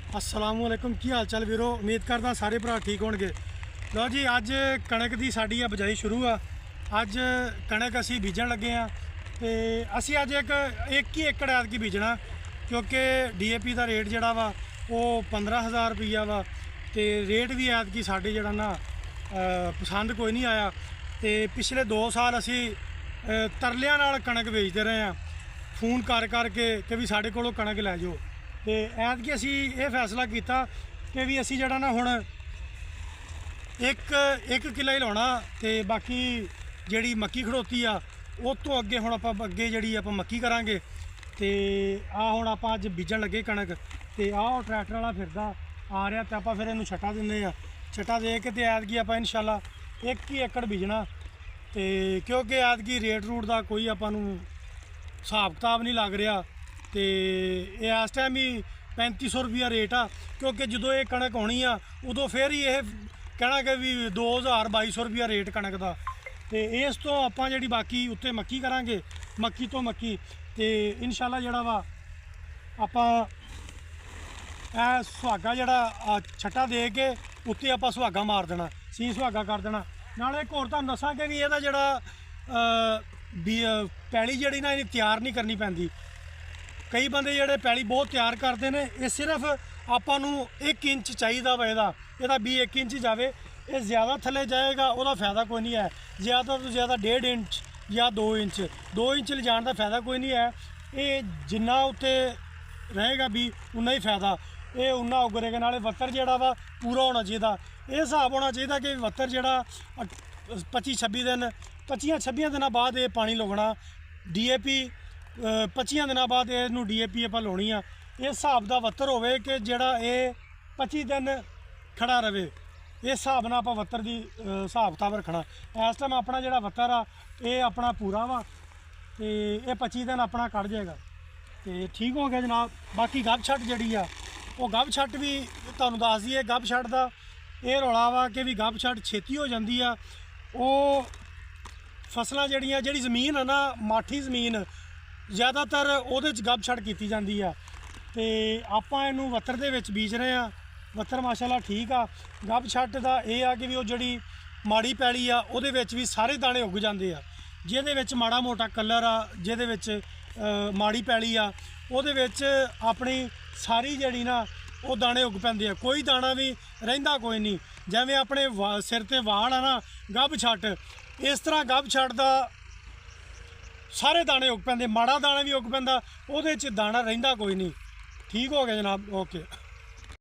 अस्सलामुअलैकुम की हाल चाल वीरो। उम्मीद करदा सारे भरा ठीक होणगे। लो जी अज कणक की साड़ी बिजाई शुरू आ। अज कणक असी बीजन लगे हाँ तो असी अज एक ही एकड़ ऐतकी बीजना क्योंकि DAP का रेट जोड़ा वा वो 15,000 रुपया वा तो रेट भी ऐतकी साढ़े जोड़ा ना पसंद कोई नहीं आया। तो पिछले 2 साल असी तरलियां नाल कणक बेचते रहे हैं फोन कर करके कि भी साढ़े कोलों कणक लै जाओ। तो ऐतकी असी ये फैसला किया कि भी असी जड़ा ना हुण एक किला ही लाना तो बाकी जी मक्की खड़ोती आ उस तो अगे हुण आपां अगे जी आपां मक्की करांगे। तो आ हुण आपां अज बीजन लगे कणक तो आ ट्रैक्टर वाला फिरदा आ रहा तो आपां फिर इहनूं छट्टा दिंदे आ। छट्टा दे के तो ऐतकी आपां इंशाअल्लाह एक ही एकड़ बीजना तो क्योंकि ऐतकी रेट रूट का कोई आपां नूं हिसाब किताब नहीं लग रहा। तो इस टाइम ही 3500 रुपया रेट आ क्योंकि जो ये कणक आनी आ उदों फिर ही ये कहना कि भी 2000-2200 रुपया रेट कणक का। तो इस तो आपां जी बाकी उत्ते मक्की करांगे मक्की तो मक्की तो इंशाअल्लाह जड़ा वा आपां सुहागा जड़ा छट्टा दे के उत्ते आपां सुहागा मार देना सी सुहागा कर देना। नाले एक होर तुहानूं दस्सां कि भी इहदा जड़ा पैली जी ना इन्हें तैयार नहीं करनी पैंदी। कई बंदे जोड़े पैली बहुत तैयार करते हैं ये सिर्फ आपां नूं 1 इंच चाहिए वा यदा भी 1 इंच जाए ये ज़्यादा थले जाएगा वह फायदा कोई नहीं है। ज़्यादा तो ज़्यादा 1.5 इंच या 2 इंच 2 इंच ले जाने का फायदा कोई नहीं है। ये जिन्ना उत्ते रहेगा भी उन्ना ही फायदा ये उन्ना उगरेगा। नाले वत्तर जोड़ा वा पूरा होना चाहिए ये हिसाब होना चाहिए कि वत्तर जोड़ा 25-26 दिन 25-26 दिन बाद ये पानी लगना DAP 25 दिन बाद इनू DAP आपां लाउणी आ। इस हिसाब का वत्तर होवे कि जिहड़ा ये 25 दिन खड़ा रहे इस हिसाब नाल आपां वत्तर की हिसाब किताब रखना। इस टाइम अपना जिहड़ा वत्तर आ ये अपना पूरा वा तो ये 25 दिन अपना कट जाएगा तो ठीक हो गया जनाब। बाकी गब छट जी आ वो गब छट भी तुहानूं दस दईए गब छट का ये रौला वा कि भी गब छट छेती हो जाती आ। वो फसलां जिहड़ियां जिहड़ी जमीन है ना माठी जमीन ज़्यादातर उहदे च गब छट की जाती है। तो आपां इहनूं वत्तर दे विच बीज रहे हैं। वत्तर माशाअल्लाह ठीक आ। गब छट का यह आ कि भी वो जिहड़ी माड़ी पैली आ उहदे विच भी सारे दाने उग जाते आ। जिहदे विच माड़ा मोटा कलर आ जिहदे विच माड़ी पैली आ उहदे विच अपनी सारी जिहड़ी ना वो दाने उग पैंदे आ कोई दाना भी रहिंदा कोई नहीं। जिवें अपने सिर ते वाल आ ना गब छट इस तरह गब छट का सारे दाने उग पैंदे माड़ा दाना भी उग पैंदा उहदे च दाना रहिंदा कोई नहीं। ठीक हो गया जनाब ओके।